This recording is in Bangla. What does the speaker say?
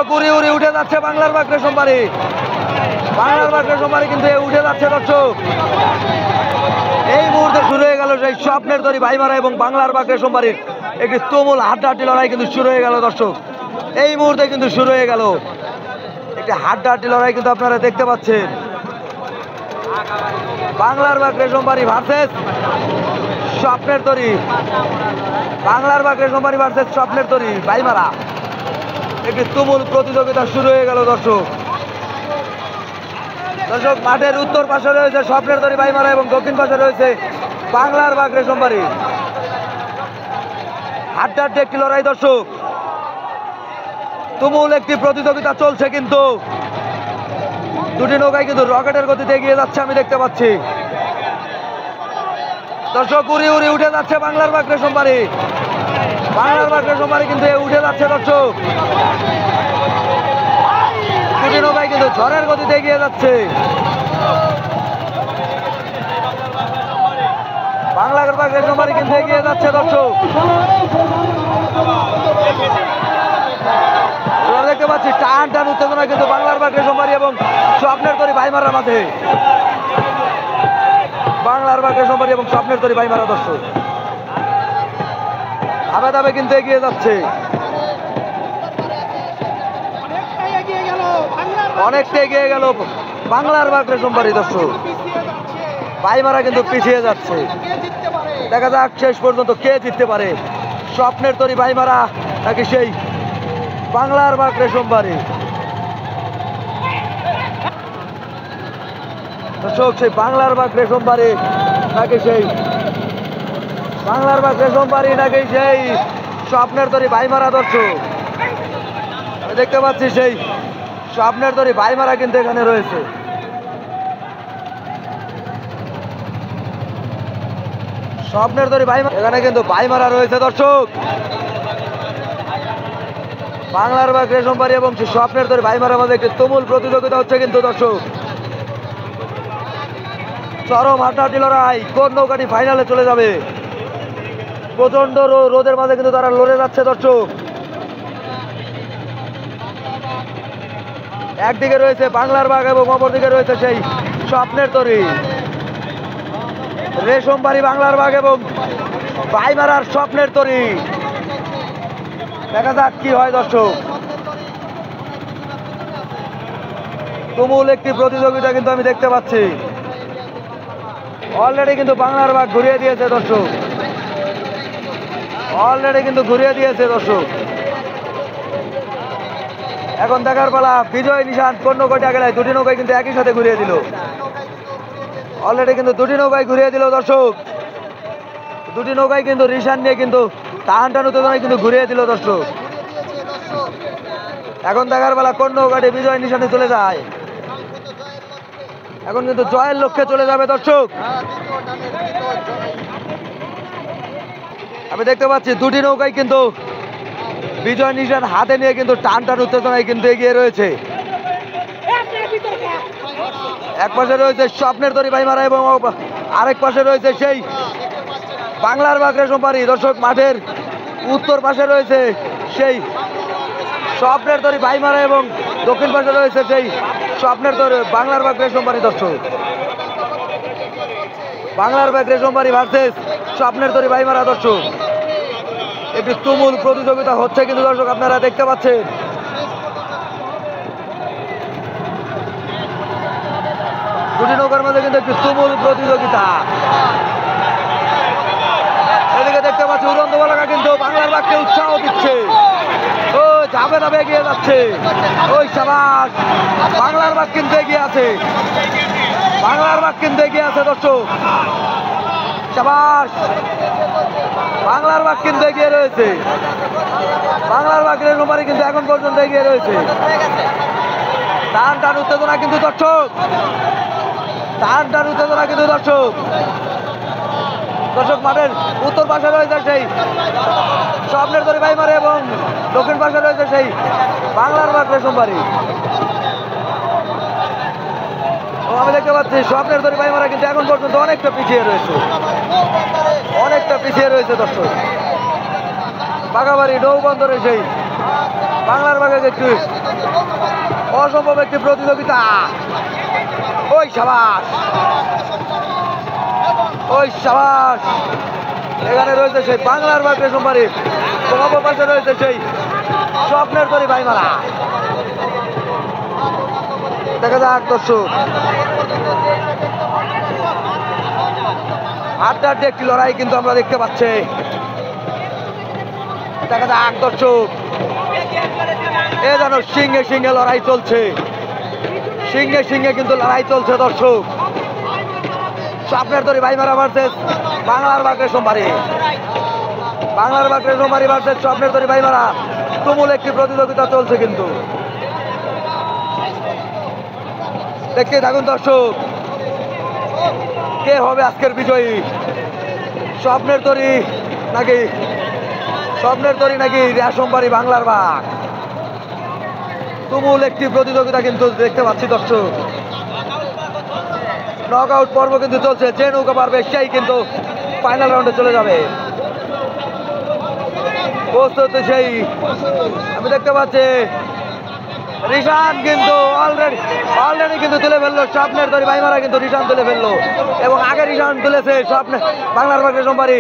দর্শক উড়ে উড়ে উঠে যাচ্ছে বাংলার বাঘ রেশমবাড়ি। বাংলার বাঘ রেশমবাড়ি কিন্তু উঠে যাচ্ছে দর্শক। এই মুহূর্তে শুরু হয়ে গেল সেই স্বপ্নের তরী ভাইমারা এবং বাংলার বাঘ রেশমবাড়ির একটি তুমুল হাড্ডাহাড্ডি লড়াই কিন্তু শুরু হয়ে গেল দর্শক। এই মুহূর্তে কিন্তু শুরু হয়ে গেল একটি হাড্ডাহাড্ডি লড়াই কিন্তু আপনারা দেখতে পাচ্ছেন। বাংলার বাঘ রেশমবাড়ি ভার্সেস স্বপ্নের তরী। বাংলার বাঘ রেশমবাড়ি ভার্সেস স্বপ্নের তরী ভাইমারা একটি তুমুল প্রতিযোগিতা শুরু হয়ে গেল দর্শক। দর্শক মাঠের উত্তর পাশে রয়েছে স্বপ্নের তরী ভাইমারা এবং দক্ষিণ পাশে রয়েছে বাংলার বাঘ রেশমবাড়ি। হাড্ডাহাড্ডি একটি লড়াই দর্শক, তুমুল একটি প্রতিযোগিতা চলছে কিন্তু দুটি নৌকায় কিন্তু রকেটের গতিতে এগিয়ে যাচ্ছে আমি দেখতে পাচ্ছি। দর্শক উড়ে উড়ে উঠে যাচ্ছে বাংলার বাঘ রেশমবাড়ি। বাংলার বাঘ রেশমবাড়ি কিন্তু উঠে যাচ্ছে দর্শক। দুটি নৌকায় কিন্তু ঝড়ের গতিতে এগিয়ে যাচ্ছে। বাংলার বাঘ রেশমবাড়ি কিন্তু এগিয়ে যাচ্ছে দর্শক। দেখতে পাচ্ছি টান টান উত্তেজনা কিন্তু বাংলার বাঘ রেশমবাড়ি এবং স্বপ্নের তরী ভাইমারার মাঝে। বাংলার বাঘ রেশমবাড়ি এবং স্বপ্নের তরী ভাইমারা দর্শক ধাপে ধাপে কিন্তু এগিয়ে যাচ্ছে। অনেকটা এগিয়ে গেল বাংলার বাঘ রেশমবাড়ি দর্শক। ভাইমারা কিন্তু পিছিয়ে যাচ্ছে। দেখা যাক শেষ পর্যন্ত কে জিততে পারে, স্বপ্নের তরী ভাইমারা নাকি সেই বাংলার বাঘ রেশমবাড়ি। দর্শক সেই বাংলার বাঘ রেশমবাড়ি নাকি সেই বাংলার বাঘ রেশমবাড়ি নাকি সেই স্বপ্নের তরী ভাইমারা দর্শক। আমি দেখতে পাচ্ছি সেই স্বপ্নের তরী ভাইমারা কিন্তু এখানে রয়েছে। স্বপ্নের তরী ভাইমারা এখানে কিন্তু ভাইমারা রয়েছে দর্শক। বাংলার বাঘ রেশমবাড়ি এবং স্বপ্নের তরী ভাইমারার মাঝে একটি তুমুল প্রতিযোগিতা হচ্ছে কিন্তু দর্শক। চরম হাড্ডাহাড্ডি লড়াই, কোন নৌকাটি ফাইনালে চলে যাবে। প্রচন্ড রোদের মাঝে কিন্তু তারা লড়ে যাচ্ছে দর্শক। একদিকে রয়েছে বাংলার বাঘ এবং অপরদিকে রয়েছে সেই স্বপ্নের তরী রেশমবাড়ি। বাংলার বাঘ এবং ভাইমারার স্বপ্নের তরী, দেখা যাক কি হয় দর্শক। তুমুল একটি প্রতিযোগিতা কিন্তু আমি দেখতে পাচ্ছি। অলরেডি কিন্তু বাংলার বাঘ ঘুরিয়ে দিয়েছে দর্শক, অলরেডি কিন্তু ঘুরিয়ে দিয়েছে দর্শক। এখন দেখার পালা বিজয় নিশান কোন নৌকাটি আগে নেয়। দুটি নৌকায় কিন্তু একই সাথে ঘুরিয়ে দিল। অলরেডি কিন্তু দুটি নৌকায় ঘুরিয়ে দিল দর্শক। দুটি নৌকায় কিন্তু নিশান নিয়ে কিন্তু টান টান উত্তেজনায় কিন্তু ঘুরিয়ে দিল দর্শক। এখন দেখার পালা কোন নৌকাটি বিজয় নিশানে চলে যায়। এখন কিন্তু জয়ের লক্ষ্যে চলে যাবে দর্শক। আমি দেখতে পাচ্ছি দুটি নৌকায় কিন্তু বিজয় নিশান হাতে নিয়ে কিন্তু টান টান উত্তেজনায় কিন্তু এগিয়ে রয়েছে। এক পাশে রয়েছে স্বপ্নের তরী ভাইমারা এবং আরেক পাশে রয়েছে সেই বাংলার বাঘ রেশমবাড়ি দর্শক। মাঠের উত্তর পাশে রয়েছে সেই স্বপ্নের তরী ভাইমারা এবং দক্ষিণ পাশে রয়েছে সেই স্বপ্নের তরী বাংলার বাঘ রেশমবাড়ি দর্শক। বাংলার বাঘ রেশমবাড়ি ভার্সেস স্বপ্নের তরী ভাইমারা দর্শক। একটি তুমুল প্রতিযোগিতা হচ্ছে কিন্তু দর্শক আপনারা দেখতে পাচ্ছেন। দুটি নৌকার মধ্যে কিন্তু একটি তুমুল প্রতিযোগিতা। এদিকে দেখতে পাচ্ছি উড়ন্ত বলাকা কিন্তু বাংলার বাঘকে উৎসাহ দিচ্ছে। ও ধাপে ধাপে এগিয়ে যাচ্ছে। ওই সাবাস, বাংলার বাঘ কিন্তু এগিয়ে আছে। বাংলার বাঘ কিন্তু এগিয়ে আছে দর্শক। সাবাস, বাংলার বাঘ কিন্তু এগিয়ে রয়েছে। বাংলার বাঘ রেশমবাড়ি কিন্তু এখন পর্যন্ত এগিয়ে রয়েছে। টান টান উত্তেজনা কিন্তু দর্শক, টান টান উত্তেজনা কিন্তু দর্শক। দর্শক মাঠের উত্তর পাশে রয়েছে সেই স্বপ্নের তরী ভাইমারা এবং দক্ষিণ পাশে রয়েছে সেই বাংলার বাঘ রেশমবাড়ি। আমি দেখতে পাচ্ছি স্বপ্নের তরী ভাইমারা কিন্তু এখন পর্যন্ত অনেকটা পিছিয়ে রয়েছে, অনেকটা পিছিয়ে রয়েছে দর্শক। বাঘাবাড়ি নৌবন্দরে সেই বাংলার বাঘের একটি অসম্ভব একটি প্রতিযোগিতা। ওই সাবাস, ওই সাবাস। এখানে রয়েছে সেই বাংলার বাঘ রেশম বাড়ি, অপর পাশে রয়েছে সেই স্বপ্নের তরি ভাইমারা। দেখা যাক দর্শক, হাড্ডাহাড্ডি একটি লড়াই কিন্তু আমরা দেখতে পাচ্ছি। দেখা যাক দর্শক, এ যেন সিংহে সিংহে লড়াই চলছে, সিংহে সিংহে কিন্তু লড়াই চলছে দর্শক। স্বপ্নের তরি ভাইমারা ভার্সেস বাংলার বাঘ রেশম বাড়ি, বাংলার বাঘ রেশম বাড়ি ভার্সেস স্বপ্নের তরি ভাইমারা। তুমুল একটি প্রতিযোগিতা চলছে কিন্তু, দেখতে থাকুন দর্শক, কে হবে আজকের বিজয়ী? স্বপ্নের তরি নাকি রেশম বাড়ি বাংলার বাঘ? তুমুল একটি প্রতিযোগিতা কিন্তু দেখতে পাচ্ছি দর্শক। নক আউট পর্ব কিন্তু চলছে, যে নৌকা পারবে সেই কিন্তু ফাইনাল রাউন্ডে চলে যাবে। প্রস্তুত সেই আমি দেখতে পাচ্ছি রিশান কিন্তু অলরেডি কিন্তু তুলে ফেললো। স্বপ্নের তরি ভাইমারা কিন্তু রিশান তুলে ফেললো এবং আগে রিশান তুলেছে স্বপ্নের বাংলার বাঘ রেশম বাড়ি।